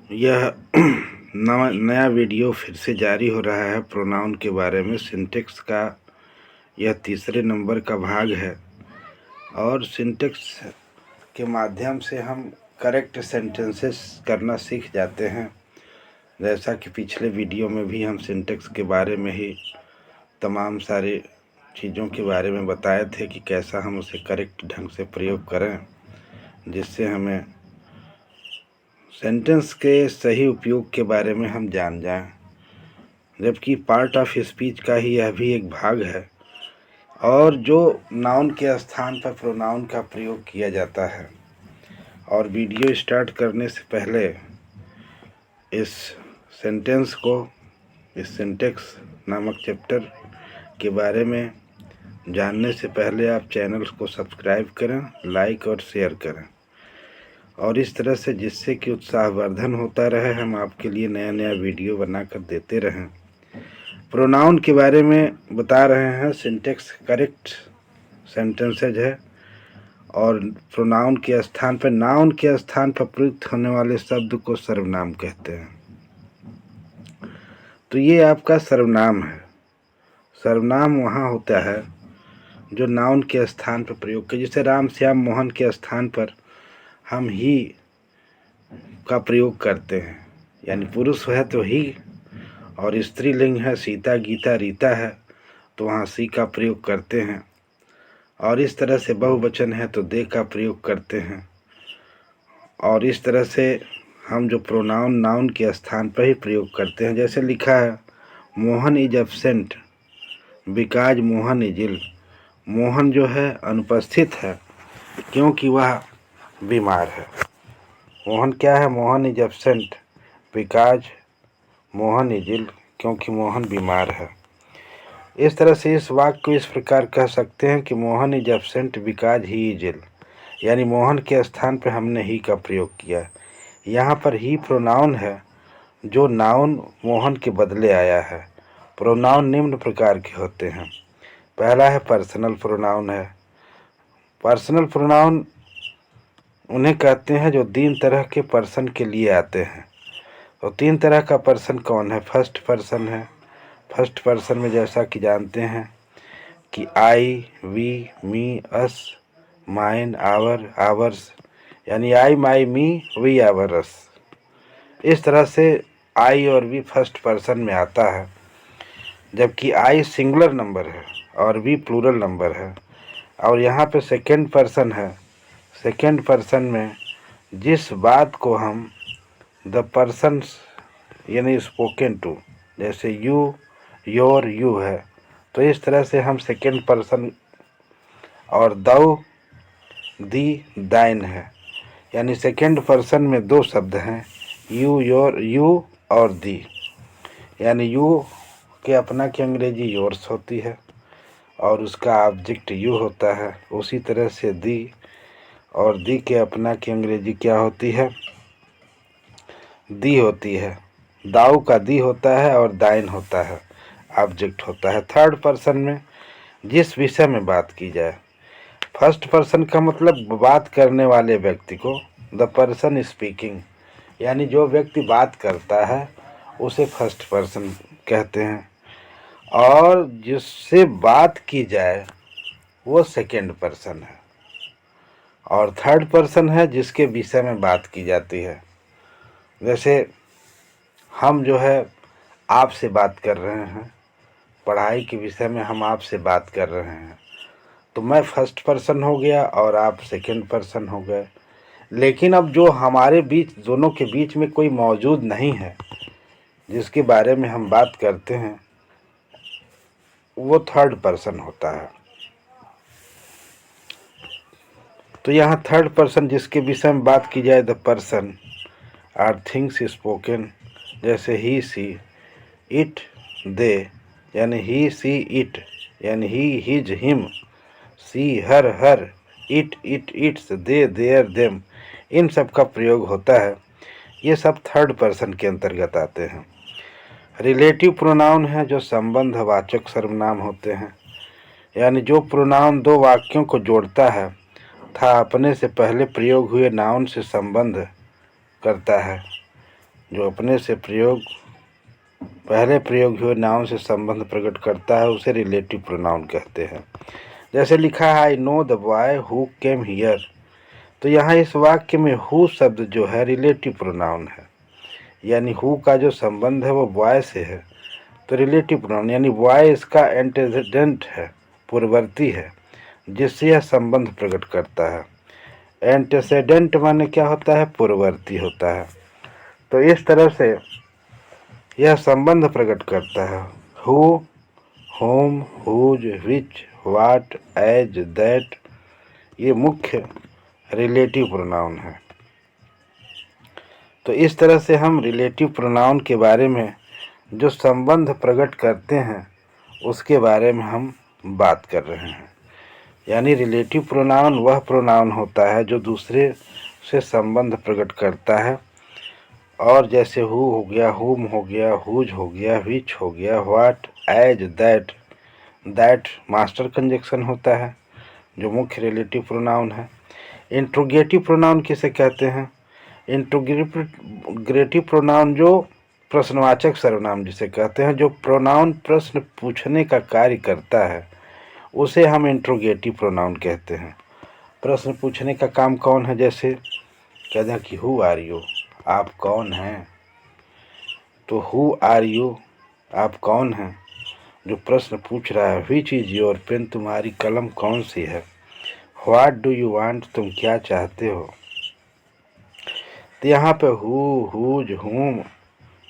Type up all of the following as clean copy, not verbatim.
यह नया वीडियो फिर से जारी हो रहा है। प्रोनाउन के बारे में सिंटेक्स का यह तीसरे नंबर का भाग है और सिंटेक्स के माध्यम से हम करेक्ट सेंटेंसेस करना सीख जाते हैं। जैसा कि पिछले वीडियो में भी हम सिंटेक्स के बारे में ही तमाम सारे चीज़ों के बारे में बताए थे कि कैसा हम उसे करेक्ट ढंग से प्रयोग करें, जिससे हमें सेंटेंस के सही उपयोग के बारे में हम जान जाएं। जबकि पार्ट ऑफ स्पीच का ही यह भी एक भाग है और जो नाउन के स्थान पर प्रोनाउन का प्रयोग किया जाता है। और वीडियो स्टार्ट करने से पहले इस सेंटेंस को, इस सिंटेक्स नामक चैप्टर के बारे में जानने से पहले आप चैनल को सब्सक्राइब करें, लाइक और शेयर करें, और इस तरह से जिससे कि उत्साहवर्धन होता रहे, हम आपके लिए नया नया वीडियो बनाकर देते रहें। प्रोनाउन के बारे में बता रहे हैं। सिंटेक्स करेक्ट सेंटेंसेज है और प्रोनाउन के स्थान पर, नाउन के स्थान पर प्रयुक्त होने वाले शब्द को सर्वनाम कहते हैं। तो ये आपका सर्वनाम है। सर्वनाम वहाँ होता है जो नाउन के स्थान पर प्रयोग के, जैसे राम श्याम मोहन के स्थान पर हम ही का प्रयोग करते हैं, यानी पुरुष है तो ही, और स्त्रीलिंग है सीता गीता रीता है तो वहाँ सी का प्रयोग करते हैं। और इस तरह से बहुवचन है तो दे का प्रयोग करते हैं। और इस तरह से हम जो प्रोनाउन नाउन के स्थान पर ही प्रयोग करते हैं। जैसे लिखा है Mohan is absent because Mohan is ill. Mohan जो है अनुपस्थित है क्योंकि वह बीमार है। मोहन क्या है? Mohan is absent because Mohan is ill, क्योंकि मोहन बीमार है। इस तरह से इस वाक्य को इस प्रकार कह सकते हैं कि Mohan is absent because he is ill, यानी मोहन के स्थान पर हमने ही का प्रयोग किया। यहाँ पर ही प्रोनाउन है जो नाउन मोहन के बदले आया है। प्रोनाउन निम्न प्रकार के होते हैं। पहला है पर्सनल प्रोनाउन है। पर्सनल प्रोनाउन उन्हें कहते हैं जो 3 तरह के पर्सन के लिए आते हैं। तो 3 तरह का पर्सन कौन है? फर्स्ट पर्सन है। फर्स्ट पर्सन में जैसा कि जानते हैं कि I, we, me, us, mine, our, ours, यानी I, my, me, we, our, अस। इस तरह से आई और वी फर्स्ट पर्सन में आता है, जबकि आई सिंगुलर नंबर है और वी प्लूरल नंबर है। और यहाँ पे सेकेंड पर्सन है। सेकेंड पर्सन में जिस बात को हम द पर्सन्स यानी स्पोकन टू, जैसे यू, योर, यू है, तो इस तरह से हम सेकेंड पर्सन। और दौ, दी, दाइन है, यानी सेकेंड पर्सन में 2 शब्द हैं, यू, योर, यू और दी। यानी यू के अपना की अंग्रेजी योर्स होती है और उसका ऑब्जेक्ट यू होता है। उसी तरह से दी और दी के अपना की अंग्रेजी क्या होती है? दी होती है। दाऊ का दी होता है और दाइन होता है, ऑब्जेक्ट होता है। थर्ड पर्सन में जिस विषय में बात की जाए। फर्स्ट पर्सन का मतलब बात करने वाले व्यक्ति को, द पर्सन स्पीकिंग, यानी जो व्यक्ति बात करता है उसे फर्स्ट पर्सन कहते हैं। और जिससे बात की जाए वो सेकेंड पर्सन है। और थर्ड पर्सन है जिसके विषय में बात की जाती है। जैसे हम जो है आपसे बात कर रहे हैं, पढ़ाई के विषय में हम आपसे बात कर रहे हैं, तो मैं फर्स्ट पर्सन हो गया और आप सेकेंड पर्सन हो गए। लेकिन अब जो हमारे बीच, दोनों के बीच में कोई मौजूद नहीं है जिसके बारे में हम बात करते हैं, वो थर्ड पर्सन होता है। तो यहाँ थर्ड पर्सन जिसके विषय में बात की जाए, the person or things spoken, जैसे ही, सी, इट, दे, यानी ही, सी, इट, यानी he, his, him, she, her, her, it, its, they, their, them, इन सब का प्रयोग होता है। ये सब थर्ड पर्सन के अंतर्गत आते हैं। रिलेटिव प्रोनाउन है जो संबंधवाचक सर्वनाम होते हैं, यानी जो प्रोनाउन 2 वाक्यों को जोड़ता है तथा अपने से पहले प्रयोग हुए नाउन से संबंध करता है। जो अपने से पहले प्रयोग हुए नाउन से संबंध प्रकट करता है उसे रिलेटिव प्रोनाउन कहते हैं। जैसे लिखा है I know the boy who came here, तो यहाँ इस वाक्य में हु शब्द जो है रिलेटिव प्रोनाउन है, यानी हु का जो संबंध है वो बॉय से है, तो रिलेटिव प्रोनाउन यानी बॉय इसका एंटेसेडेंट है, पूर्ववर्ती है, जिससे यह संबंध प्रकट करता है। एंटेसेडेंट माने क्या होता है? पूर्ववर्ती होता है। तो इस तरह से यह संबंध प्रकट करता है। Who, whom, whose, which, what, as, that, ये मुख्य रिलेटिव प्रोनाउन है। तो इस तरह से हम रिलेटिव प्रोनाउन के बारे में जो संबंध प्रकट करते हैं उसके बारे में हम बात कर रहे हैं। यानी रिलेटिव प्रोनाउन वह प्रोनाउन होता है जो दूसरे से संबंध प्रकट करता है, और जैसे हु हो गया, हुम हो गया, हुज हो गया, विच हो गया, what, as, that. That master conjunction होता है जो मुख्य रिलेटिव प्रोनाउन है। इंट्रोगेटिव प्रोनाउन किसे कहते हैं? इंट्रोगेटिव प्रोनाउन जो प्रश्नवाचक सर्वनाम जिसे कहते हैं, जो प्रोनाउन प्रश्न पूछने का कार्य करता है, उसे हम इंट्रोगेटिव प्रोनाउन कहते हैं। प्रश्न पूछने का काम कौन है? जैसे कहते हैं कि हु आर यू, आप कौन हैं। तो हु आर यू, आप कौन हैं, जो प्रश्न पूछ रहा है। विच इज योर पेन, तुम्हारी कलम कौन सी है। व्हाट डू यू वांट, तुम क्या चाहते हो। तो यहाँ पे हु, हुज, हुम,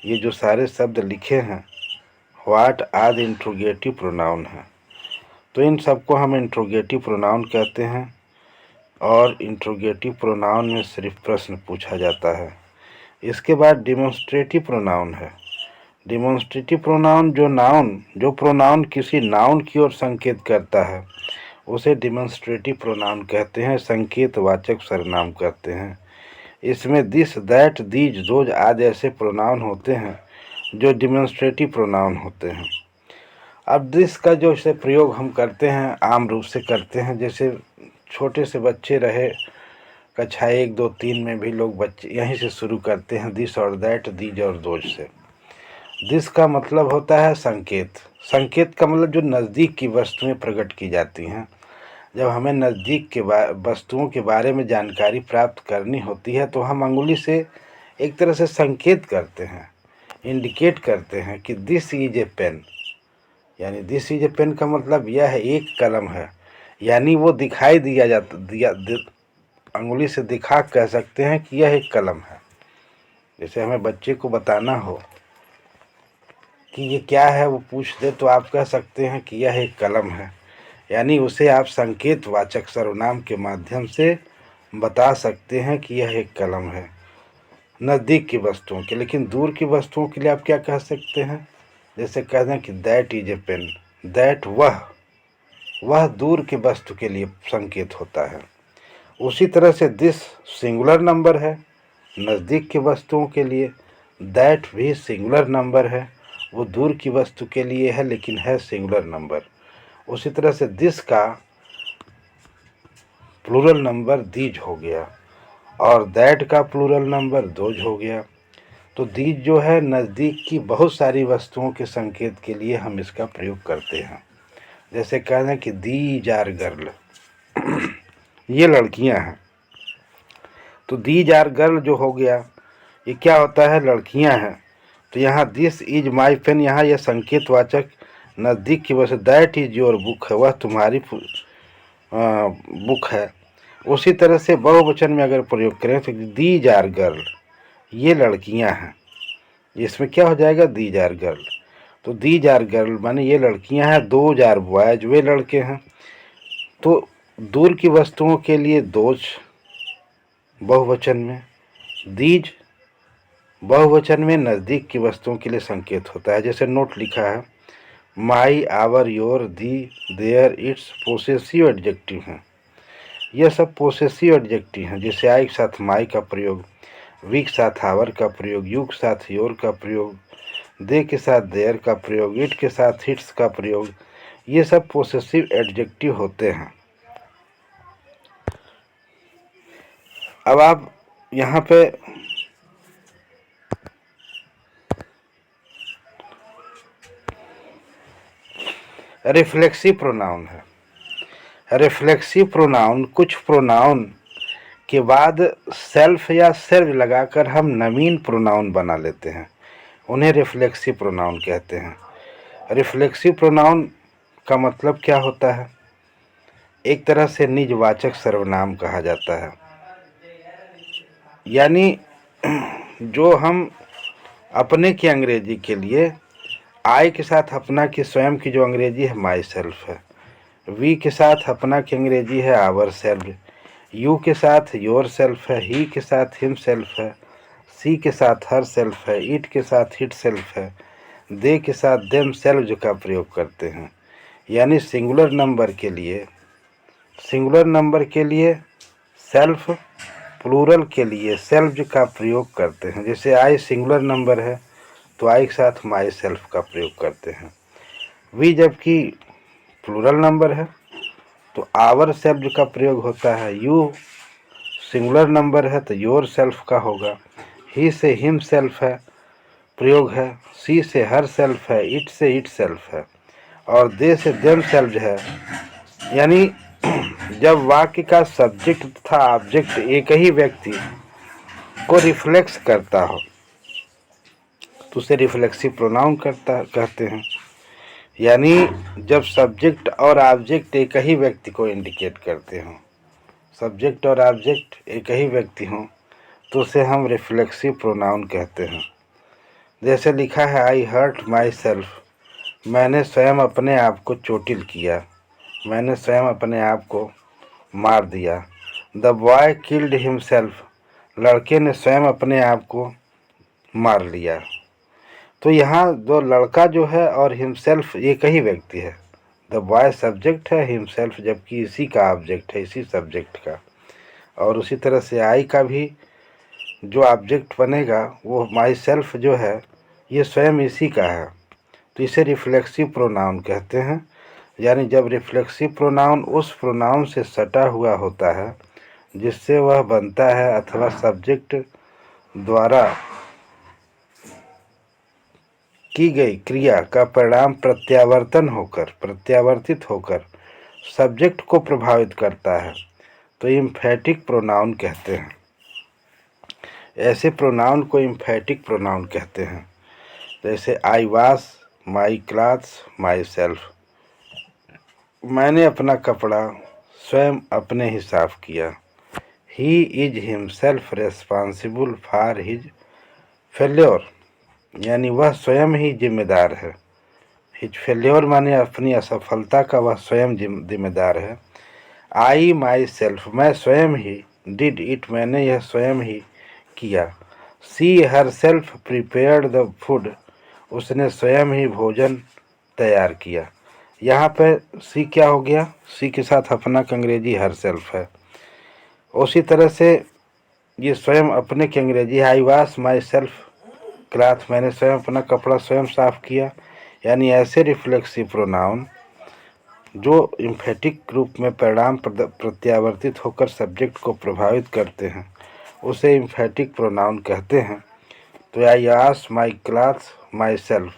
ये जो सारे शब्द लिखे हैं, व्हाट आदि इंट्रोगेटिव प्रोनाउन है। तो इन सबको हम इंट्रोगेटिव प्रोनाउन कहते हैं, और इंट्रोगेटिव प्रोनाउन में सिर्फ प्रश्न पूछा जाता है। इसके बाद डिमॉन्स्ट्रेटिव प्रोनाउन है। डिमॉन्स्ट्रेटिव प्रोनाउन जो प्रोनाउन किसी नाउन की ओर संकेत करता है उसे डिमॉन्स्ट्रेटिव प्रोनाउन कहते हैं, संकेतवाचक सर्वनाम कहते हैं। इसमें दिस, दैट, दीज, दोज आदि ऐसे प्रोनाउन होते हैं जो डिमॉन्स्ट्रेटिव प्रोनाउन होते हैं। अब दिस का जो से प्रयोग हम करते हैं, आम रूप से करते हैं, जैसे छोटे से बच्चे रहे, कक्षा 1, 2, 3 में भी लोग बच्चे यहीं से शुरू करते हैं, दिस और दैट, दीज और दोज से। दिस का मतलब होता है संकेत। संकेत का मतलब जो नज़दीक की वस्तुएं प्रकट की जाती हैं। जब हमें नज़दीक के वस्तुओं के बारे में जानकारी प्राप्त करनी होती है तो हम अंगुली से एक तरह से संकेत करते हैं, इंडिकेट करते हैं कि दिस इज ए पेन। यानी दिस इज ए पेन का मतलब यह है एक कलम है, यानी वो दिखाई अंगुली से दिखा कह सकते हैं कि यह एक कलम है। जैसे हमें बच्चे को बताना हो कि ये क्या है, वो पूछ दे तो आप कह सकते हैं कि यह एक कलम है, यानी उसे आप संकेतवाचक सर्वनाम के माध्यम से बता सकते हैं कि यह एक कलम है नज़दीक की वस्तुओं के। लेकिन दूर की वस्तुओं के लिए आप क्या कह सकते हैं? जैसे कह दें कि that is a pen. That वह दूर की वस्तु के लिए संकेत होता है। उसी तरह से दिस सिंगुलर नंबर है नज़दीक की वस्तुओं के लिए, दैट भी सिंगुलर नंबर है, वो दूर की वस्तु के लिए है लेकिन है सिंगुलर नंबर। उसी तरह से दिस का प्लूरल नंबर दीज हो गया, और दैट का प्लूरल नंबर दोज हो गया। तो दीज जो है नज़दीक की बहुत सारी वस्तुओं के संकेत के लिए हम इसका प्रयोग करते हैं। जैसे कह दें कि दीज आर गर्ल, ये लड़कियां हैं। तो दीज आर गर्ल जो हो गया, ये क्या होता है? लड़कियां हैं। तो यहाँ दिस इज माई पेन, यहाँ यह संकेतवाचक नज़दीक की वजह से, दैट इज योर बुक है, वह तुम्हारी बुक है। उसी तरह से बहुवचन में अगर प्रयोग करें तो दीज आर गर्ल, ये लड़कियां हैं, इसमें क्या हो जाएगा? These are girl. तो दीज आर गर्ल माने ये लड़कियां हैं, दोज आर बॉयज, वे लड़के हैं। तो दूर की वस्तुओं के लिए दोज बहुवचन में, दीज बहुवचन में नज़दीक की वस्तुओं के लिए संकेत होता है। जैसे नोट लिखा है my, our, your, the, their, its possessive adjective हैं। यह सब पोसेसिव एडजेक्टिव हैं। जैसे आई के साथ माई का प्रयोग, वी के साथ आवर का प्रयोग, यू के साथ योर का प्रयोग, दे के साथ देयर का प्रयोग, इट के साथ इट्स का प्रयोग, ये सब पोसेसिव एडजेक्टिव होते हैं। अब आप यहाँ पे रिफ्लेक्सिव प्रोनाउन है। रिफ्लेक्सिव प्रोनाउन, कुछ प्रोनाउन के बाद सेल्फ या सेल्फ लगाकर हम नवीन प्रोनाउन बना लेते हैं, उन्हें रिफ्लेक्सिव प्रोनाउन कहते हैं। रिफ्लेक्सिव प्रोनाउन का मतलब क्या होता है? एक तरह से निजवाचक सर्वनाम कहा जाता है, यानी जो हम अपने की अंग्रेजी के लिए आई के साथ अपना की स्वयं की जो अंग्रेजी है माई सेल्फ है, वी के साथ अपना की अंग्रेजी है आवर सेल्फ, यू के साथ योर सेल्फ है, ही के साथ हिम सेल्फ है, सी के साथ हर सेल्फ है, इट के साथ हिट सेल्फ है, दे के साथ देम सेल्फ का प्रयोग करते हैं। यानी सिंगुलर नंबर के लिए सेल्फ, प्लूरल के लिए सेल्फ का प्रयोग करते हैं। जैसे आई सिंगुलर नंबर है तो आई के साथ माई सेल्फ का प्रयोग करते हैं। वी जबकि प्लूरल नंबर है तो आवर सेल्फ का प्रयोग होता है। यू सिंगुलर नंबर है तो योर सेल्फ का होगा। ही से हिम सेल्फ है प्रयोग है। सी से हर सेल्फ है। इट से इट सेल्फ है और दे से देम सेल्फ है। यानी जब वाक्य का सब्जेक्ट तथा ऑब्जेक्ट एक ही व्यक्ति को रिफ्लेक्स करता हो तो उसे रिफ्लेक्सिव प्रोनाउन कहते हैं। यानी जब सब्जेक्ट और ऑब्जेक्ट एक ही व्यक्ति को इंडिकेट करते हों, सब्जेक्ट और ऑब्जेक्ट एक ही व्यक्ति हों तो उसे हम रिफ्लेक्सिव प्रोनाउन कहते हैं। जैसे लिखा है आई हर्ट माई सेल्फ, मैंने स्वयं अपने आप को चोटिल किया, मैंने स्वयं अपने आप को मार दिया। द बॉय किल्ड हिमसेल्फ, लड़के ने स्वयं अपने आप को मार लिया। तो यहाँ दो लड़का जो है और हिमसेल्फ एक ही व्यक्ति है। द बॉय सब्जेक्ट है, हिमसेल्फ जबकि इसी का ऑब्जेक्ट है, इसी सब्जेक्ट का। और उसी तरह से आई का भी जो ऑब्जेक्ट बनेगा वो माई सेल्फ जो है ये स्वयं इसी का है, तो इसे रिफ्लेक्सिव प्रोनाउन कहते हैं। यानी जब रिफ्लेक्सिव प्रोनाउन उस प्रोनाउन से सटा हुआ होता है जिससे वह बनता है अथवा सब्जेक्ट द्वारा की गई क्रिया का परिणाम प्रत्यावर्तित होकर सब्जेक्ट को प्रभावित करता है तो इम्फेटिक प्रोनाउन कहते हैं। ऐसे प्रोनाउन को इम्फेटिक प्रोनाउन कहते हैं। जैसे I wash my clothes myself, मैंने अपना कपड़ा स्वयं अपने ही साफ किया। He is himself responsible for his failure, यानी वह स्वयं ही जिम्मेदार है। हिज फेल्योर माने अपनी असफलता का वह स्वयं जिम्मेदार है। आई माई सेल्फ, मैं स्वयं ही। डिड इट, मैंने यह स्वयं ही किया। She herself prepared the food, उसने स्वयं ही भोजन तैयार किया। यहाँ पे सी क्या हो गया? सी के साथ अपना की अंग्रेजी हर सेल्फ है। उसी तरह से ये स्वयं अपने की अंग्रेजी आई वॉश माई सेल्फ क्लॉथ, मैंने स्वयं अपना कपड़ा स्वयं साफ किया। यानी ऐसे रिफ्लेक्सिव प्रोनाउन जो इम्फेटिक रूप में परिणाम प्रत्यावर्तित होकर सब्जेक्ट को प्रभावित करते हैं उसे इम्फेटिक प्रोनाउन कहते हैं। तो I ask my clothes myself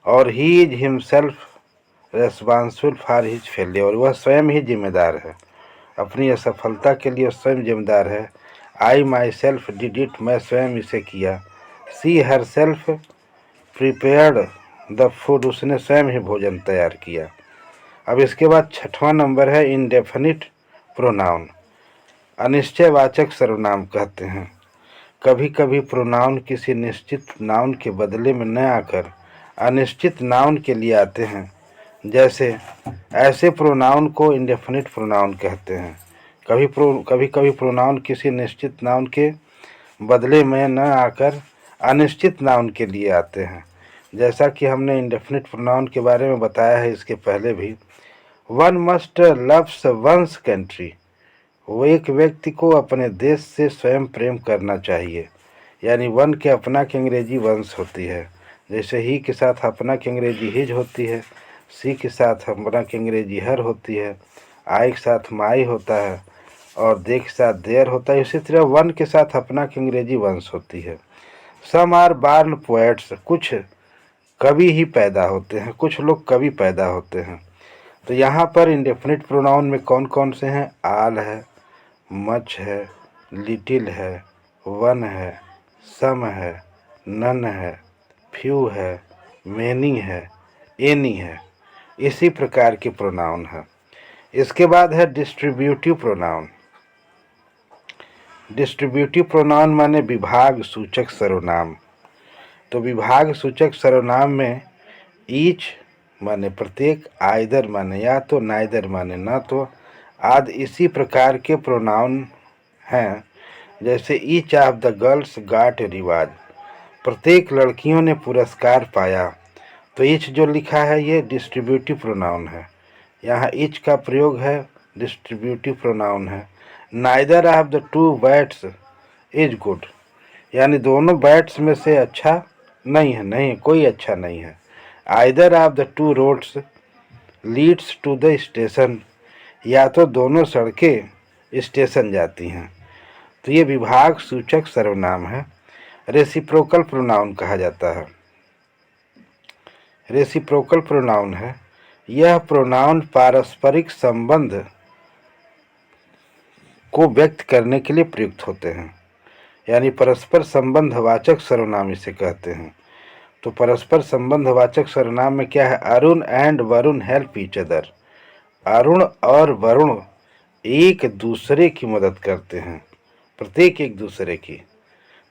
और he is himself responsible for his failure, वह स्वयं ही जिम्मेदार है, अपनी असफलता के लिए स्वयं जिम्मेदार है। I myself did it, मैं स्वयं इसे किया। She herself prepared the food, उसने स्वयं ही भोजन तैयार किया। अब इसके बाद छठवां नंबर है इंडेफिनिट प्रोनाउन, अनिश्चयवाचक सर्वनाम कहते हैं। कभी कभी प्रोनाउन किसी निश्चित नाउन के बदले में न आकर अनिश्चित नाउन के लिए आते हैं। जैसे ऐसे प्रोनाउन को इंडेफिनिट प्रोनाउन कहते हैं। कभी प्रोनाउन किसी निश्चित नाउन के बदले में न आकर अनिश्चित नाउन के लिए आते हैं। जैसा कि हमने इंडेफिनिट प्रोनाउन के बारे में बताया है इसके पहले भी। One must loves one's country, वो एक व्यक्ति को अपने देश से स्वयं प्रेम करना चाहिए। यानी वन के अपना की अंग्रेजी वंस होती है। जैसे ही के साथ अपना की अंग्रेजी हिज होती है, सी के साथ अपना की अंग्रेजी हर होती है, आई के साथ माई होता है और दे के साथ देयर होता है। इसी तरह वन के साथ अपना की अंग्रेजी वंस होती है। सम आर बार्न पोएट्स, कुछ कवि ही पैदा होते हैं, कुछ लोग कवि पैदा होते हैं। तो यहाँ पर इंडेफिनिट प्रोनाउन में कौन कौन से हैं? आल है, मच है, लिटिल है, वन है, सम है, नन है, फ्यू है, मेनी है, एनी है। इसी प्रकार के प्रोनाउन है। इसके बाद है डिस्ट्रीब्यूटिव प्रोनाउन। डिस्ट्रीब्यूटिव प्रोनाउन माने विभाग सूचक सर्वनाम। तो विभाग सूचक सर्वनाम में ईच माने प्रत्येक, आइदर माने या तो, नाइदर माने न तो, आदि इसी प्रकार के प्रोनाउन हैं। जैसे each of the girls got a रिवाज, प्रत्येक लड़कियों ने पुरस्कार पाया। तो ईच जो लिखा है ये डिस्ट्रीब्यूटिव प्रोनाउन है, यहाँ ईच का प्रयोग है, डिस्ट्रीब्यूटिव प्रोनाउन है। Neither of the to bats is good, यानी दोनों बैट्स में से अच्छा नहीं है, नहीं कोई अच्छा नहीं है। Either of the two roads leads to the station, या तो दोनों सड़कें स्टेशन जाती हैं। तो ये विभाग सूचक सर्वनाम है। रेसिप्रोकल प्रोनाउन कहा जाता है। रेसिप्रोकल प्रोनाउन है, यह प्रोनाउन पारस्परिक संबंध को व्यक्त करने के लिए प्रयुक्त होते हैं, यानी परस्पर संबंधवाचक सर्वनाम इसे कहते हैं। तो परस्पर संबंधवाचक सर्वनाम में क्या है? Arun and Varun help each other, Arun और वरुण एक दूसरे की मदद करते हैं, प्रत्येक एक दूसरे की।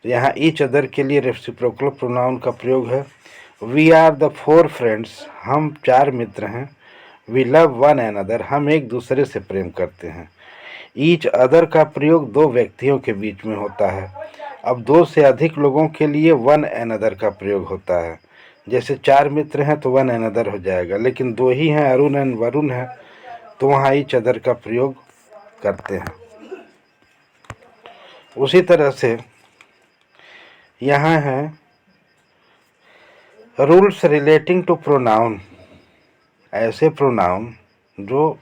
तो यहाँ ईच अदर के लिए रेसिप्रोकल प्रोनाउन का प्रयोग है। We are the four friends, हम चार मित्र हैं। We love one another, हम एक दूसरे से प्रेम करते हैं। ईच अदर का प्रयोग दो व्यक्तियों के बीच में होता है। अब दो से अधिक लोगों के लिए वन एन अदर का प्रयोग होता है। जैसे चार मित्र हैं तो वन एन अदर हो जाएगा, लेकिन दो ही हैं, अरुण एंड वरुण है, तो वहाँ ईच अदर का प्रयोग करते हैं। उसी तरह से यहाँ है रूल्स रिलेटिंग टू प्रोनाउन, ऐसे प्रोनाउन जो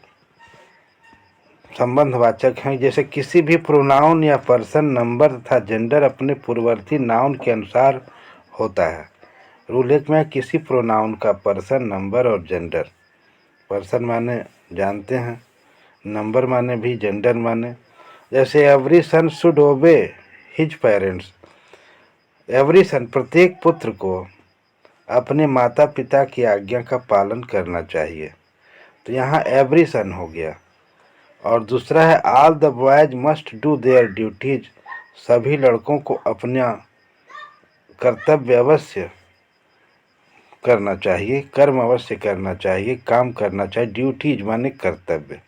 संबंधवाचक हैं। जैसे किसी भी प्रोनाउन या पर्सन, नंबर तथा जेंडर अपने पूर्ववर्ती नाउन के अनुसार होता है। रूल एक में किसी प्रोनाउन का पर्सन, नंबर और जेंडर। पर्सन माने जानते हैं, नंबर माने भी, जेंडर माने। जैसे every son should obey his parents, every son प्रत्येक पुत्र को अपने माता पिता की आज्ञा का पालन करना चाहिए। तो यहाँ एवरी सन हो गया। और दूसरा है all the boys must do their duties, सभी लड़कों को अपना कर्तव्य अवश्य करना चाहिए, कर्म अवश्य करना चाहिए, काम करना चाहिए। ड्यूटीज माने कर्तव्य।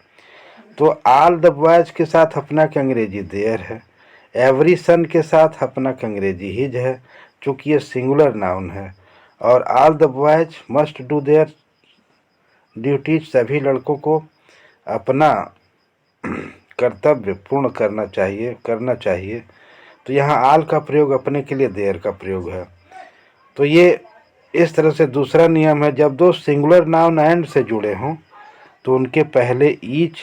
तो ऑल द बॉयज के साथ अपना के अंग्रेजी देयर है, एवरी सन के साथ अपना के अंग्रेजी हिज है, चूँकि ये सिंगुलर नाउन है। और all the boys must do their duties, सभी लड़कों को अपना कर्तव्य पूर्ण करना चाहिए। तो यहाँ आल का प्रयोग अपने के लिए, देयर का प्रयोग है। तो ये इस तरह से दूसरा नियम है, जब दो सिंगुलर नाउन एंड से जुड़े हों तो उनके पहले ईच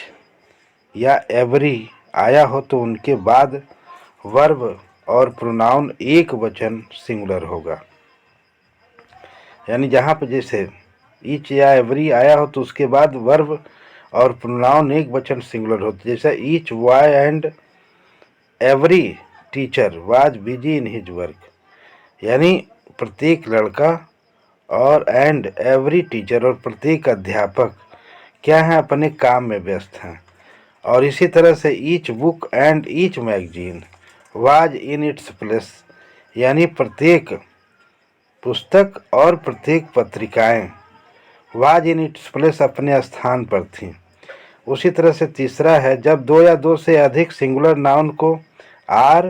या एवरी आया हो तो उनके बाद वर्ब और प्रोनाउन एक वचन सिंगुलर होगा। यानी जहाँ पर जैसे ईच या एवरी आया हो तो उसके बाद वर्ब और प्रोनाउन एक वचन सिंगुलर होते। जैसे each boy and every teacher was busy in his work, यानी प्रत्येक लड़का और एंड एवरी टीचर और प्रत्येक अध्यापक क्या है? अपने काम में व्यस्त हैं। और इसी तरह से each book and each magazine was in its place, यानी प्रत्येक पुस्तक और प्रत्येक पत्रिकाएं वाज इन इट्स प्लेस अपने स्थान पर थीं। उसी तरह से तीसरा है, जब दो या दो से अधिक सिंगुलर नाउन को or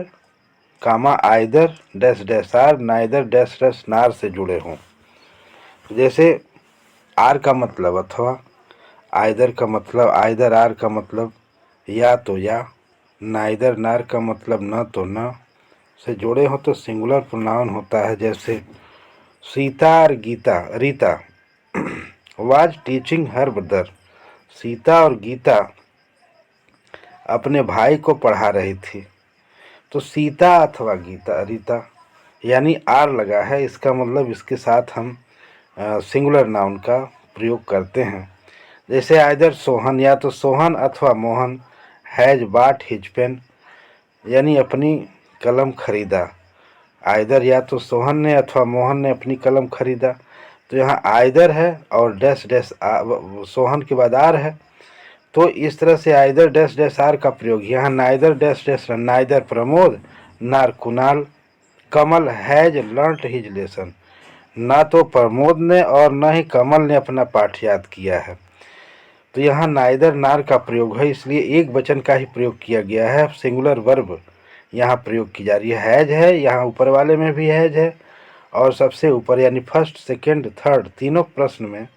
comma either dash dash or neither dash dash nor से जुड़े हों। जैसे आर का मतलब अथवा, आइदर का मतलब, आइदर आर का मतलब या तो या, नाइदर नार का मतलब न तो न से जुड़े हो तो सिंगुलर प्रोनाउन होता है। जैसे सीता और Rita was teaching her brother, Sita और गीता अपने भाई को पढ़ा रही थी। तो सीता अथवा रीता, यानी आर लगा है, इसका मतलब इसके साथ हम सिंगुलर नाउन का प्रयोग करते हैं। जैसे आइदर सोहन, या तो सोहन अथवा मोहन हैज बाट हिज पेन, यानी अपनी कलम खरीदा। आइदर या तो सोहन ने अथवा मोहन ने अपनी कलम खरीदा। तो यहाँ आइदर है और डैश डैश सोहन के बाद आर है, तो इस तरह से आइदर डैश डैश आर का प्रयोग। यहाँ neither dash dash neither Pramod नार कुणाल कमल हैज लर्नड हिज लेसन, ना तो प्रमोद ने और न ही कमल ने अपना पाठ याद किया है। तो यहाँ नाइदर नार का प्रयोग है, इसलिए एक वचन का ही प्रयोग किया गया है। सिंगुलर वर्ब यहाँ प्रयोग की जा रही है। हैज है, यहाँ ऊपर वाले में भी हैज है, और सबसे ऊपर यानी फर्स्ट सेकेंड थर्ड तीनों प्रश्न में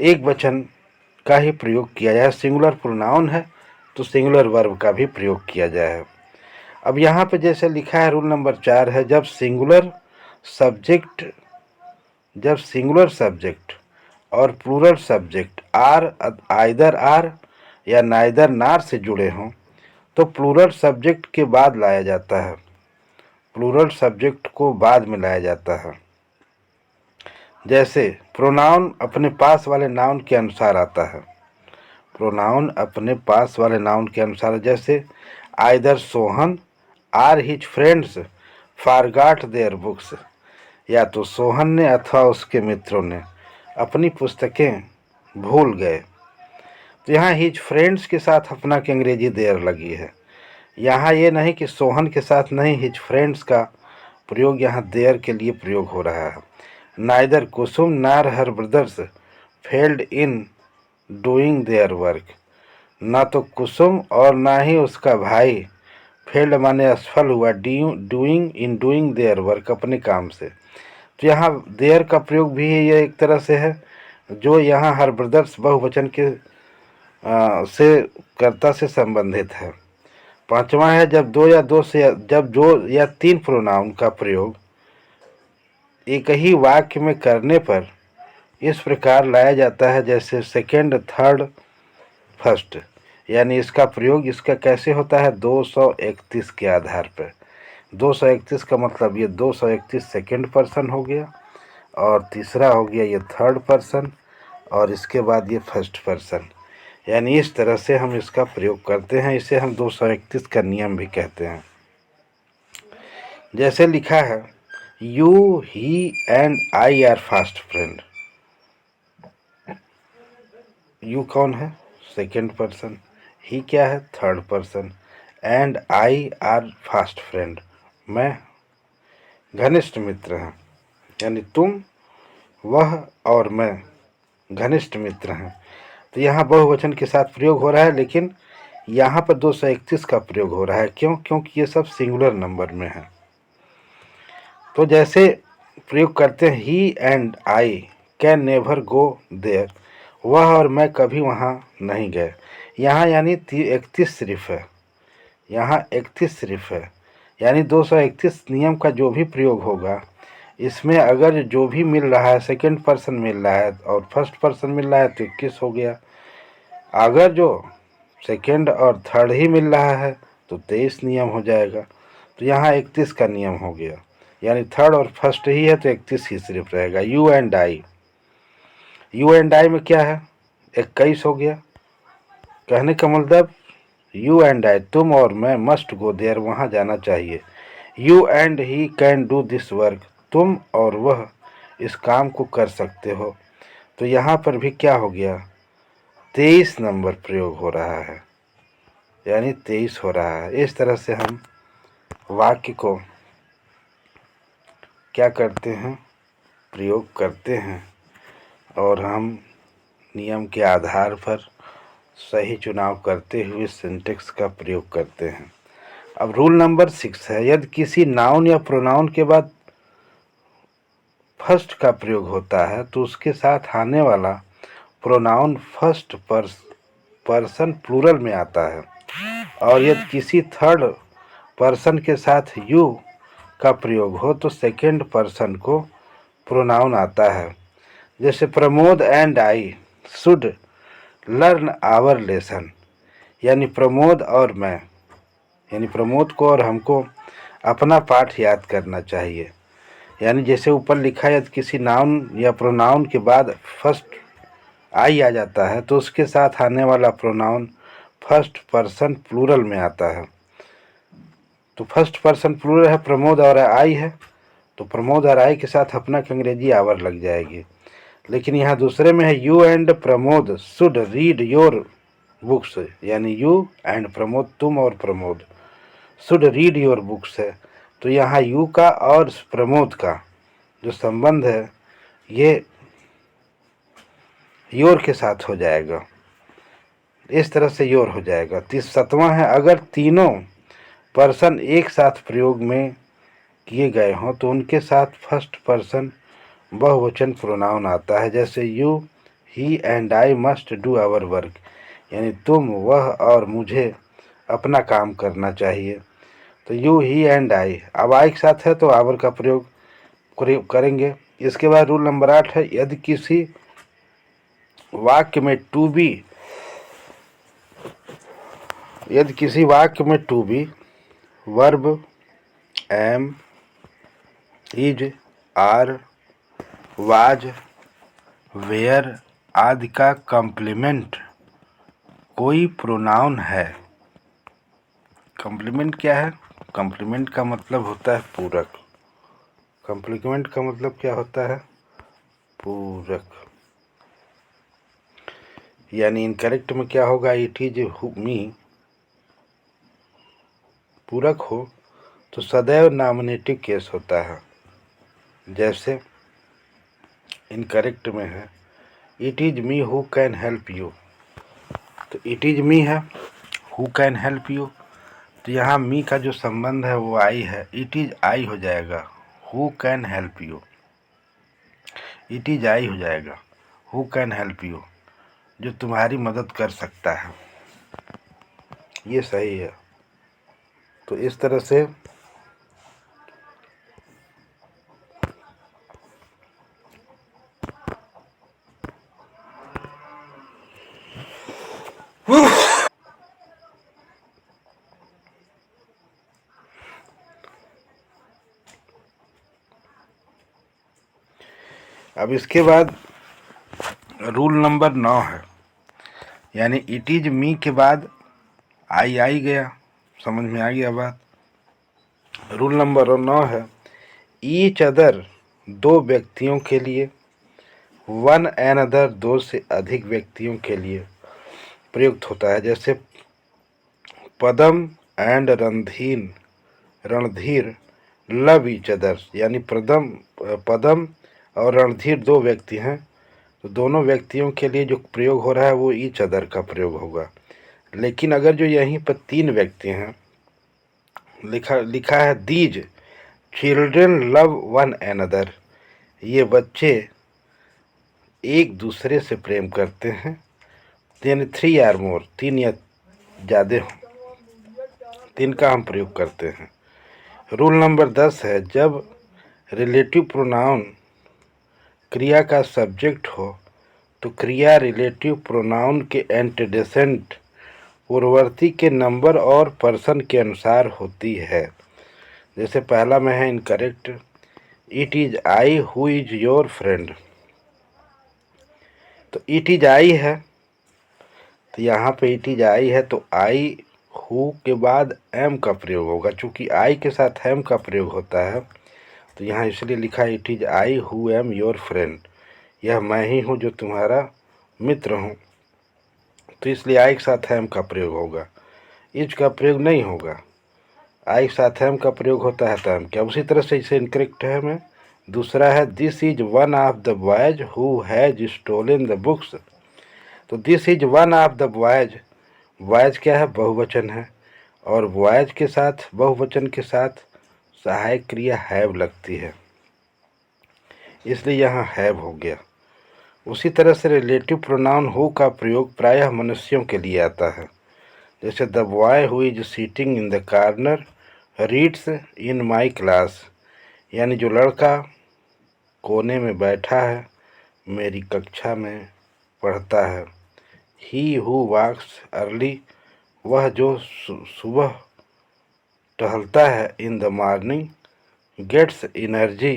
एक वचन का ही प्रयोग किया जाए। सिंगुलर प्रोनाउन है तो सिंगुलर वर्ब का भी प्रयोग किया जाए। अब यहाँ पे जैसे लिखा है रूल नंबर 4 है, जब सिंगुलर सब्जेक्ट और plural subject or either or या नाइदर नार से जुड़े हों तो प्लूरल सब्जेक्ट के बाद लाया जाता है, प्लूरल सब्जेक्ट को बाद में लाया जाता है। जैसे प्रोनाउन अपने पास वाले नाउन के अनुसार आता है, प्रोनाउन अपने पास वाले नाउन के अनुसार। जैसे either Sohan or his friends forgot their books, या तो सोहन ने अथवा उसके मित्रों ने अपनी पुस्तकें भूल गए। तो यहाँ हिज फ्रेंड्स के साथ अपना की अंग्रेजी देयर लगी है। यहाँ ये नहीं कि सोहन के साथ नहीं, हिज फ्रेंड्स का प्रयोग यहाँ देयर के लिए प्रयोग हो रहा है। Neither Kusum nor her brothers failed in doing their work, ना तो कुसुम और ना ही उसका भाई, फेल्ड माने असफल हुआ, डूइंग देयर वर्क अपने काम से। तो यहाँ देयर का प्रयोग भी ये एक तरह से है, जो यहाँ हर ब्रदर्स बहुवचन के से कर्ता से संबंधित है। पांचवा है, जब दो या तीन प्रोनाउन का प्रयोग एक ही वाक्य में करने पर इस प्रकार लाया जाता है, जैसे सेकेंड थर्ड फर्स्ट, यानी इसका प्रयोग इसका कैसे होता है 231 के आधार पर। 231 का मतलब ये 231 सेकेंड पर्सन हो गया, और तीसरा हो गया ये थर्ड पर्सन, और इसके बाद ये फर्स्ट पर्सन, यानी इस तरह से हम इसका प्रयोग करते हैं। इसे हम 231 का नियम भी कहते हैं। जैसे लिखा है, you he and I are fast friend. You कौन है? Second person. ही क्या है? Third person. And I are fast friend, मैं घनिष्ठ मित्र हैं, यानी तुम, वह और मैं घनिष्ठ मित्र हैं। तो यहाँ बहुवचन के साथ प्रयोग हो रहा है, लेकिन यहाँ पर 231 का प्रयोग हो रहा है। क्यों? क्योंकि ये सब सिंगुलर नंबर में है। तो जैसे प्रयोग करते हैं, he and I can never go there, वह और मैं कभी वहाँ नहीं गए। यहाँ यानी 31 सिर्फ है, यहाँ 31 सिर्फ है, यानी 231 नियम का जो भी प्रयोग होगा, इसमें अगर जो भी मिल रहा है सेकंड पर्सन मिल रहा है और फर्स्ट पर्सन मिल रहा है तो 21 हो गया। अगर जो सेकंड और थर्ड ही मिल रहा है तो 23 नियम हो जाएगा। तो यहाँ 31 का नियम हो गया, यानी थर्ड और फर्स्ट ही है तो 31 ही सिर्फ रहेगा। You and I, you and I में क्या है? 21 हो गया। कहने का मतलब यू एंड आई, तुम और मैं, मस्ट गो देयर, वहाँ जाना चाहिए। You and he can do this work, तुम और वह इस काम को कर सकते हो। तो यहाँ पर भी क्या हो गया? 23 नंबर प्रयोग हो रहा है, यानी 23 हो रहा है। इस तरह से हम वाक्य को क्या करते हैं? प्रयोग करते हैं, और हम नियम के आधार पर सही चुनाव करते हुए सिंटेक्स का प्रयोग करते हैं। अब रूल नंबर 6 है, यदि किसी नाउन या प्रोनाउन के बाद फर्स्ट का प्रयोग होता है तो उसके साथ आने वाला प्रोनाउन फर्स्ट पर्सन प्लूरल में आता है, और यदि किसी थर्ड पर्सन के साथ यू का प्रयोग हो तो सेकेंड पर्सन को प्रोनाउन आता है। जैसे Pramod and I should learn our lesson, यानी प्रमोद और मैं, यानी प्रमोद को और हमको अपना पाठ याद करना चाहिए। यानी जैसे ऊपर लिखा है, यदि किसी नाउन या प्रोनाउन के बाद फर्स्ट आई आ जाता है तो उसके साथ आने वाला प्रोनाउन फर्स्ट पर्सन प्लूरल में आता है। तो फर्स्ट पर्सन प्लूरल है, प्रमोद और आई है, तो प्रमोद और आई के साथ अपना अंग्रेजी आवर लग जाएगी। लेकिन यहाँ दूसरे में है you and Pramod should read your books, यानी यू एंड प्रमोद, तुम और Pramod, should read your books है। तो यहाँ यू का और प्रमोद का जो संबंध है ये योर के साथ हो जाएगा, इस तरह से योर हो जाएगा। 7वां है, अगर तीनों पर्सन एक साथ प्रयोग में किए गए हों तो उनके साथ फर्स्ट पर्सन बहुवचन प्रोनाउन आता है। जैसे you, he and I must do our work, यानी तुम, वह और मुझे अपना काम करना चाहिए। तो यू, ही एंड आई, अब आई के साथ है तो आवर का प्रयोग करेंगे। इसके बाद रूल नंबर 8 है, यदि किसी वाक्य में to be verb am, is, are, was, were आदि का कॉम्प्लीमेंट कोई प्रोनाउन है। कॉम्प्लीमेंट क्या है? कॉम्प्लीमेंट का मतलब होता है पूरक। कॉम्प्लीमेंट का मतलब क्या होता है? पूरक। यानी इनकरेक्ट में क्या होगा? इट इज मी, पूरक हो तो सदैव नॉमिनेटिव केस होता है। जैसे इनकरेक्ट में है it is me who can help you, तो इट इज मी है, हु कैन हेल्प यू, तो यहाँ मी का जो संबंध है वो आई है, इट इज आई हो जाएगा, who can help you, it is I हो जाएगा, हु कैन हेल्प यू, जो तुम्हारी मदद कर सकता है। ये सही है। तो इस तरह से अब इसके बाद रूल नंबर 9 है, यानी इट इज मी के बाद आई गया। समझ में आ गया बात? रूल नंबर 9 है, ईच अदर दो व्यक्तियों के लिए, वन एन अदर दो से अधिक व्यक्तियों के लिए प्रयुक्त होता है। जैसे Padam and Randhir love each other, यानी पदम और रणधीर दो व्यक्ति हैं, तो दोनों व्यक्तियों के लिए जो प्रयोग हो रहा है वो ईच अदर का प्रयोग होगा। लेकिन अगर जो यहीं पर 3 व्यक्ति हैं, लिखा है these children love one another, ये बच्चे एक दूसरे से प्रेम करते हैं। यानी 3 आर मोर, 3 या ज़्यादा हों, 3 का हम प्रयोग करते हैं। रूल नंबर 10 है, जब रिलेटिव प्रोनाउन क्रिया का सब्जेक्ट हो तो क्रिया रिलेटिव प्रोनाउन के एंटीडेसेंट पूर्ववर्ती के नंबर और पर्सन के अनुसार होती है। जैसे पहला में है incorrect, it is I who is your friend, तो इट इज आई है, तो यहाँ पे इट इज आई है तो आई हु के बाद एम का प्रयोग होगा। चूँकि आई के साथ एम का प्रयोग होता है तो यहाँ इसलिए लिखा है it is I who am your friend, यह मैं ही हूँ जो तुम्हारा मित्र हूँ, तो इसलिए आई के साथ एम का प्रयोग होगा, इज का प्रयोग नहीं होगा। आई के साथ एम का प्रयोग होता है तो एम क्या। उसी तरह से इसे इनकरेक्ट है में दूसरा है, this is one of the boys who has stolen the books, तो this is one of the boys, boys क्या है? बहुवचन है, और बॉयज के साथ बहुवचन के साथ सहायक क्रिया हैव लगती है, इसलिए यहाँ हैव हो गया। उसी तरह से रिलेटिव प्रोनाउन हु का प्रयोग प्रायः मनुष्यों के लिए आता है। जैसे the boy who is seating in the corner reads in my class, यानी जो लड़का कोने में बैठा है मेरी कक्षा में पढ़ता है। ही हु वॉक्स अर्ली, वह जो सुबह टहलता है in the morning gets energy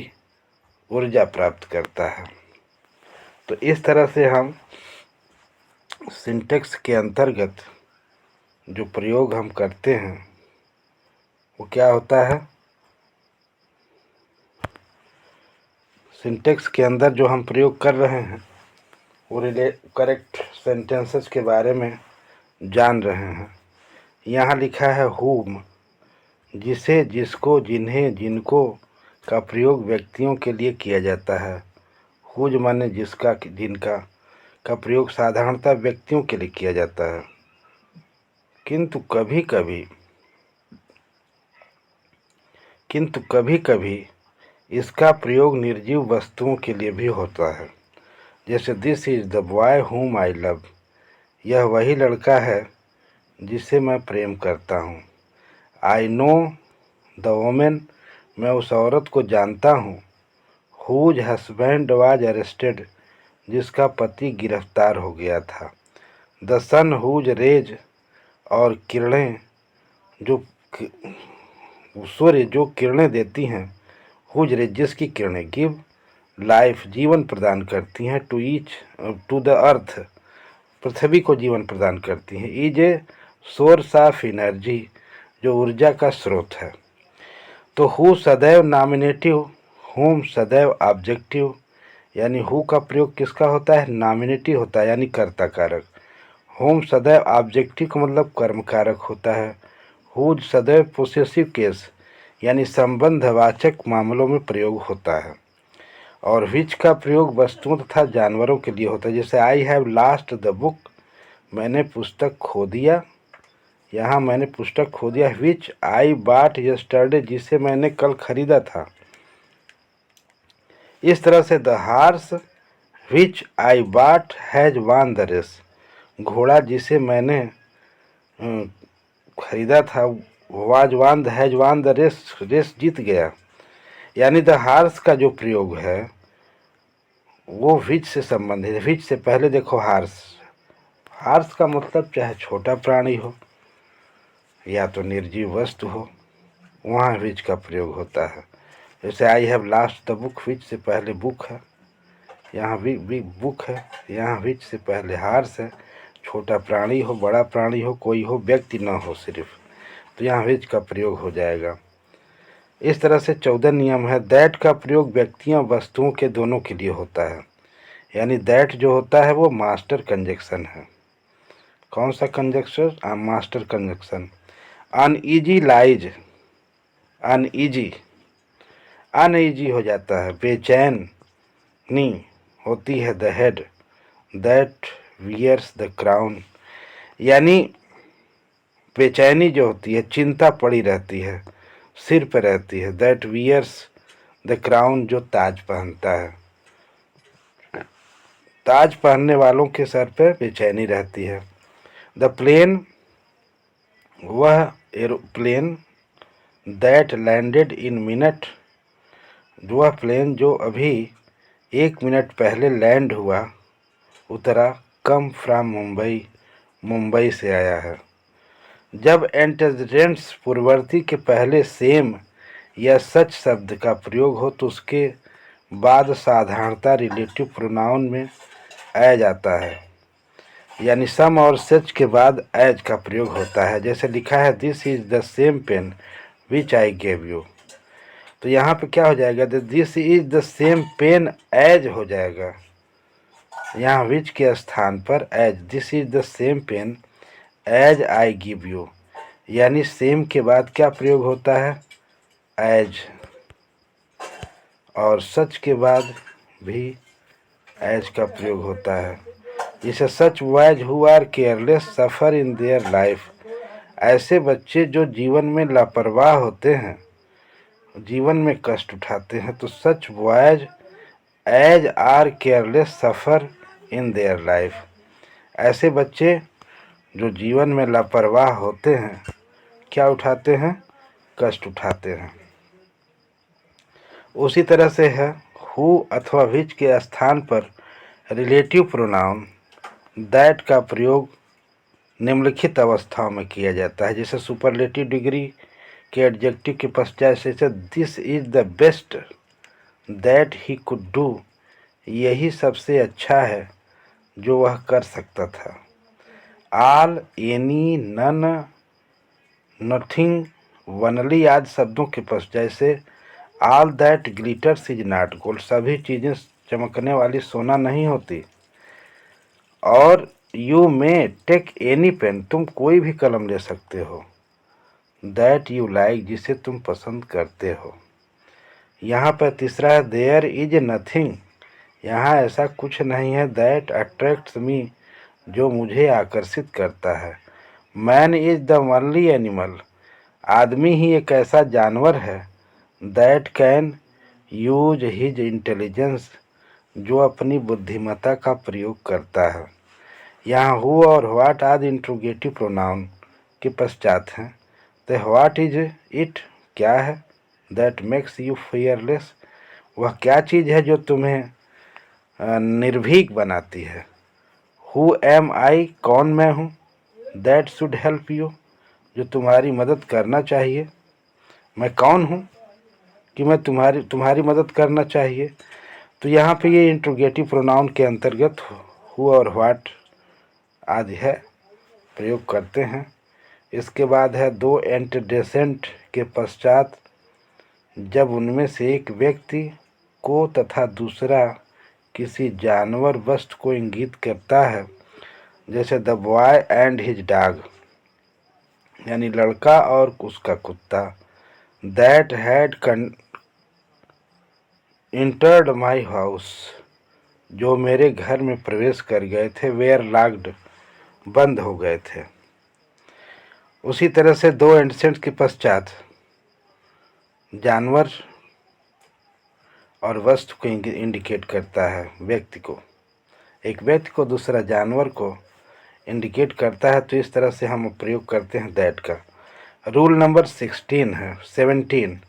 ऊर्जा प्राप्त करता है। तो इस तरह से हम सिंटेक्स के अंतर्गत जो प्रयोग हम करते हैं वो क्या होता है, सिंटेक्स के अंदर जो हम प्रयोग कर रहे हैं वो करेक्ट सेंटेंसेस के बारे में जान रहे हैं। यहाँ लिखा है हुम, जिसे, जिसको, जिन्हें, जिनको का प्रयोग व्यक्तियों के लिए किया जाता है। हुज माने जिसका, जिनका का प्रयोग साधारणतः व्यक्तियों के लिए किया जाता है, किंतु कभी कभी इसका प्रयोग निर्जीव वस्तुओं के लिए भी होता है। जैसे दिस इज़ द बॉय हुम आई लव, यह वही लड़का है जिसे मैं प्रेम करता हूँ। आई नो द वोमेन, मैं उस औरत को जानता हूँ। हुज हस्बैंड वाज अरेस्टेड, जिसका पति गिरफ्तार हो गया था। द सन हुज रेज, और किरणें जो सूर्य जो किरणें देती हैं, हुज रेज जिसकी किरणें, गिव लाइफ जीवन प्रदान करती हैं, टू द अर्थ पृथ्वी को जीवन प्रदान करती हैं। Is a source of energy, जो ऊर्जा का स्रोत है। तो हु सदैव नॉमिनेटिव, हुम सदैव ऑब्जेक्टिव, यानी हु का प्रयोग किसका होता है, नॉमिनेटिव होता है यानी कर्ता कारक। होम सदैव ऑब्जेक्टिव का मतलब कर्म कारक होता है। हुज सदैव पोसेसिव केस, यानी संबंधवाचक मामलों में प्रयोग होता है। और विच का प्रयोग वस्तुओं तथा जानवरों के लिए होता है। जैसे I have last the book, मैंने पुस्तक खो दिया। यहाँ मैंने पुस्तक खो दिया। विच आई बाट यस्टरडे, जिसे मैंने कल खरीदा था। इस तरह से द हार्स विच आई बाट हैज वन द रेस, घोड़ा जिसे मैंने खरीदा था was one has won the race, race जीत गया। यानी द हार्स का जो प्रयोग है वो विच से संबंधित है। विच से पहले देखो हार्स, हार्स का मतलब चाहे छोटा प्राणी हो या तो निर्जीव वस्तु हो, वहाँ विच का प्रयोग होता है। जैसे I have last the book, which से पहले बुक है, यहाँ भी बुक है, यहाँ विच से पहले हार्स है। छोटा प्राणी हो, बड़ा प्राणी हो, कोई हो, व्यक्ति ना हो सिर्फ, तो यहाँ विच का प्रयोग हो जाएगा। इस तरह से 14 नियम है। दैट का प्रयोग व्यक्तियों वस्तुओं के दोनों के लिए होता है। यानी दैट जो होता है वो मास्टर कंजक्शन है। कौन सा conjunction, master conjunction. Uneasy lies, uneasy, uneasy हो जाता है। बेचैनी होती है the head that wears the crown, यानी बेचैनी जो होती है, चिंता पड़ी रहती है, सिर पर रहती है। दैट वियर्स द क्राउन, जो ताज पहनता है, ताज पहनने वालों के सर पर बेचैनी रहती है। द प्लेन, वह aeroplane, that landed in minute, वह प्लेन जो अभी 1 मिनट पहले लैंड हुआ, उतरा। कम फ्रॉम मुंबई, मुंबई से आया है। जब एंटेजेंट्स पूर्ववर्ती के पहले सेम या सच शब्द का प्रयोग हो तो उसके बाद साधारणतः रिलेटिव प्रोनाउन में एज आता है, यानी सम और सच के बाद एज का प्रयोग होता है। जैसे लिखा है this is the same pen which I gave you, तो यहाँ पे क्या हो जाएगा, this is the same pen as हो जाएगा। यहाँ विच के स्थान पर as, this is the same pen as I give you, यानी सेम के बाद क्या प्रयोग होता है, एज, और सच के बाद भी एज का प्रयोग होता है। जैसे such boys who are careless suffer in their life, ऐसे बच्चे जो जीवन में लापरवाह होते हैं, जीवन में कष्ट उठाते हैं। तो such boys as are careless suffer in their life, ऐसे बच्चे जो जीवन में लापरवाह होते हैं क्या उठाते हैं, कष्ट उठाते हैं। उसी तरह से है हु अथवा विच के स्थान पर रिलेटिव प्रोनाउन दैट का प्रयोग निम्नलिखित अवस्थाओं में किया जाता है। जैसे सुपरलेटिव डिग्री के एडजेक्टिव के पश्चात जैसे this is the best that he could do, यही सबसे अच्छा है जो वह कर सकता था। All, any, none, nothing, only आदि शब्दों के पास जैसे all that glitters is not gold, सभी चीज़ें चमकने वाली सोना नहीं होती। और you may take any pen, तुम कोई भी कलम ले सकते हो। दैट यू लाइक, जिसे तुम पसंद करते हो। यहाँ पर तीसरा है देयर इज नथिंग, यहाँ ऐसा कुछ नहीं है। दैट अट्रैक्ट्स मी, जो मुझे आकर्षित करता है। Man is the only animal, आदमी ही एक ऐसा जानवर है। That can use his intelligence, जो अपनी बुद्धिमत्ता का प्रयोग करता है। यहाँ हु और व्हाट आदि इंट्रोगेटिव प्रोनाउन के पश्चात हैं। तो व्हाट इज इट, क्या है। दैट मेक्स यू फियरलेस, वह क्या चीज़ है जो तुम्हें निर्भीक बनाती है। हु एम आई, कौन मैं हूँ। दैट शुड हेल्प यू, जो तुम्हारी मदद करना चाहिए। मैं कौन हूँ कि मैं तुम्हारी मदद करना चाहिए। तो यहाँ पे ये इंट्रोगेटिव प्रोनाउन के अंतर्गत हु और व्हाट आदि है प्रयोग करते हैं। इसके बाद है दो एंटीडेसेंट के पश्चात जब उनमें से एक व्यक्ति को तथा दूसरा किसी जानवर वस्तु को इंगित करता है, जैसे the boy and his dog, यानी लड़का और उसका कुत्ता। That had entered my house, जो मेरे घर में प्रवेश कर गए थे। वेयर लॉक्ड, बंद हो गए थे। उसी तरह से दो एंडसेंट के पश्चात जानवर और वस्तु को इंडिकेट करता है व्यक्ति को, एक व्यक्ति को दूसरा जानवर को इंडिकेट करता है। तो इस तरह से हम प्रयोग करते हैं दैट का। रूल नंबर 17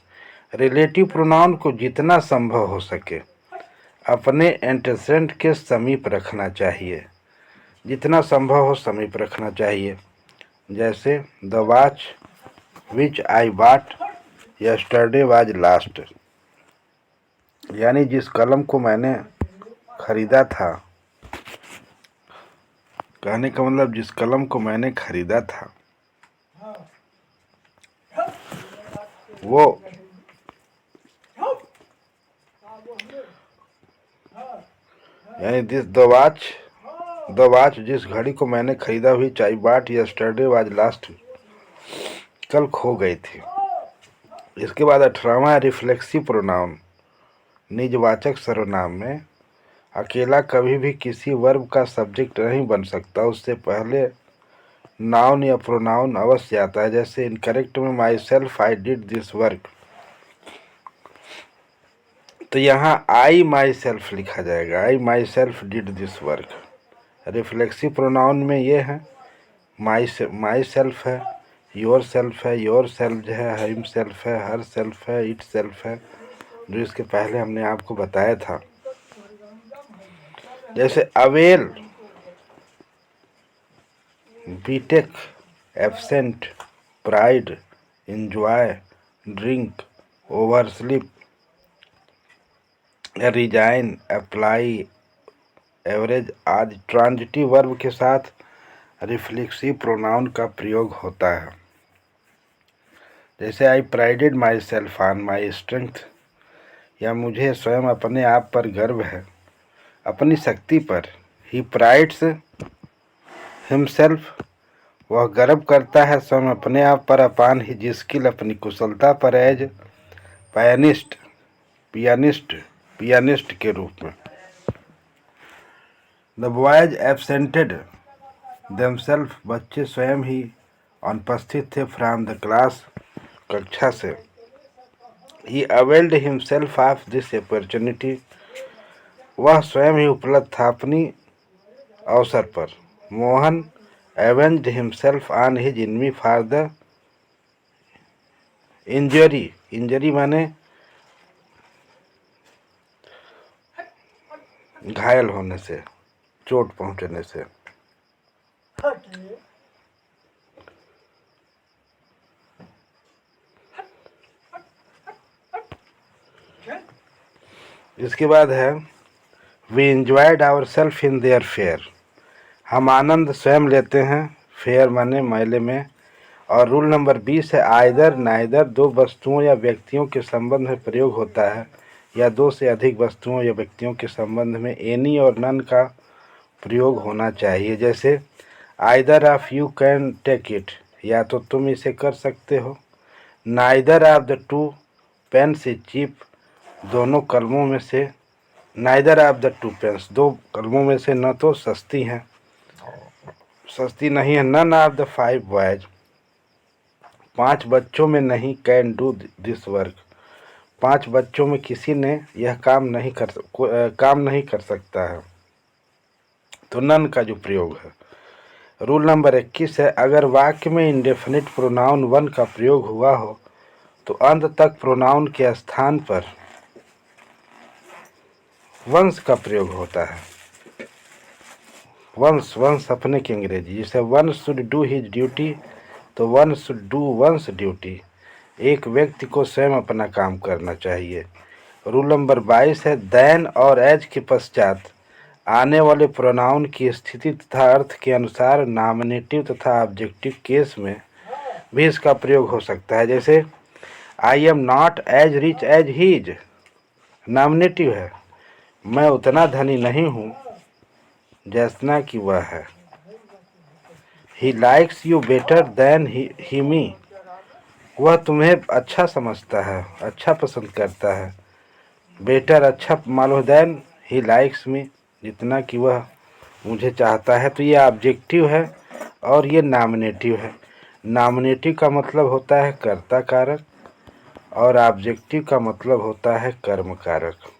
रिलेटिव प्रोनाउन को जितना संभव हो सके अपने एंटेसेंट के समीप रखना चाहिए, जितना संभव हो समीप रखना चाहिए। जैसे the watch which I bought yesterday was last, यानी जिस कलम को मैंने खरीदा था, कहने का मतलब जिस कलम को मैंने खरीदा था वो यानी दिस द वॉच जिस घड़ी को मैंने खरीदा हुई I bought yesterday was last, कल खो गई थी। इसके बाद 18वां रिफ्लेक्सिव प्रोनाउन, निजवाचक सर्वनाम में अकेला कभी भी किसी वर्ब का सब्जेक्ट नहीं बन सकता, उससे पहले नाउन या प्रोनाउन अवश्य आता है। जैसे इनकरेक्ट में myself I did this work, तो यहाँ आई माई सेल्फ लिखा जाएगा, I myself did this work. Reflexive pronoun में ये है माई सेल्फ है, योर सेल्फ है, योर सेल्फ जो है, हिम सेल्फ है, हर सेल्फ है, इट सेल्फ है, जो इसके पहले हमने आपको बताया था। जैसे avail, betake, absent, pride, enjoy, drink, oversleep, resign, apply, average आदि ट्रांजिटिव वर्ब के साथ रिफ्लेक्सिव प्रोनाउन का प्रयोग होता है। जैसे I prided myself on my strength, या मुझे स्वयं अपने आप पर गर्व है, अपनी शक्ति पर। ही प्राइड्स हिमसेल्फ, वह गर्व करता है स्वयं अपने आप पर। अपान हिज स्किल, अपनी कुशलता पर। एज पियानिस्ट, पियानिस्ट के रूप में। द बॉयज एब्सेंटेड देमसेल्फ, बच्चे स्वयं ही अनुपस्थित थे। फ्रॉम द क्लास, कक्षा से। He availed himself of this opportunity, वह स्वयं ही उपलब्ध था अपनी अवसर पर। Mohan avenged himself on his enemy for the injury माने घायल होने से, चोट पहुंचने से। इसके बाद है we enjoyed our self in their fair. हम आनंद स्वयं लेते हैं, फेयर माने मेले में। और रूल नंबर 20 है आइदर नाइदर दो वस्तुओं या व्यक्तियों के संबंध में प्रयोग होता है या दो से अधिक वस्तुओं या व्यक्तियों के संबंध में एनी और नन का प्रयोग होना चाहिए। जैसे either of you can take it, या तो तुम इसे कर सकते हो। Neither of the two pens is cheap, दोनों कलमों में से neither of the two pens, दो कलमों में से न तो सस्ती हैं, सस्ती नहीं है। नन ऑफ द 5 बॉयज, 5 बच्चों में नहीं कैन डू दिस वर्क, 5 बच्चों में किसी ने यह काम नहीं कर सकता है। तो नन का जो प्रयोग है। रूल नंबर 21 है अगर वाक्य में इंडेफिनिट प्रोनाउन वन का प्रयोग हुआ हो तो अंत तक प्रोनाउन के स्थान पर वंस का प्रयोग होता है। वंस, वंस अपने की अंग्रेजी, जैसे one should do his duty, तो one should do one's duty, एक व्यक्ति को स्वयं अपना काम करना चाहिए। रूल नंबर 22 है देन और एज के पश्चात आने वाले प्रोनाउन की स्थिति तथा अर्थ के अनुसार नॉमिनेटिव तथा ऑब्जेक्टिव केस में भी इसका प्रयोग हो सकता है। जैसे I am not as rich as he is, nominative है, मैं उतना धनी नहीं हूँ जैसा कि वह है। He likes you better than he me, वह तुम्हें अच्छा समझता है, अच्छा पसंद करता है। बेटर अच्छा मालूम, देन ही लाइक्स मी, जितना कि वह मुझे चाहता है। तो ये ऑब्जेक्टिव है और ये नॉमिनेटिव है। नॉमिनेटिव का मतलब होता है कर्ता कारक और ऑब्जेक्टिव का मतलब होता है कर्म कारक।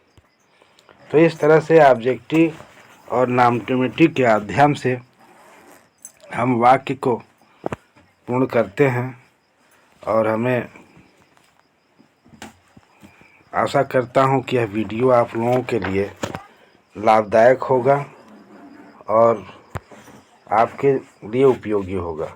तो इस तरह से ऑब्जेक्टिव और नॉमिनेटिव के अध्ययन से हम वाक्य को पूर्ण करते हैं और हमें आशा करता हूँ कि यह वीडियो आप लोगों के लिए लाभदायक होगा और आपके लिए उपयोगी होगा।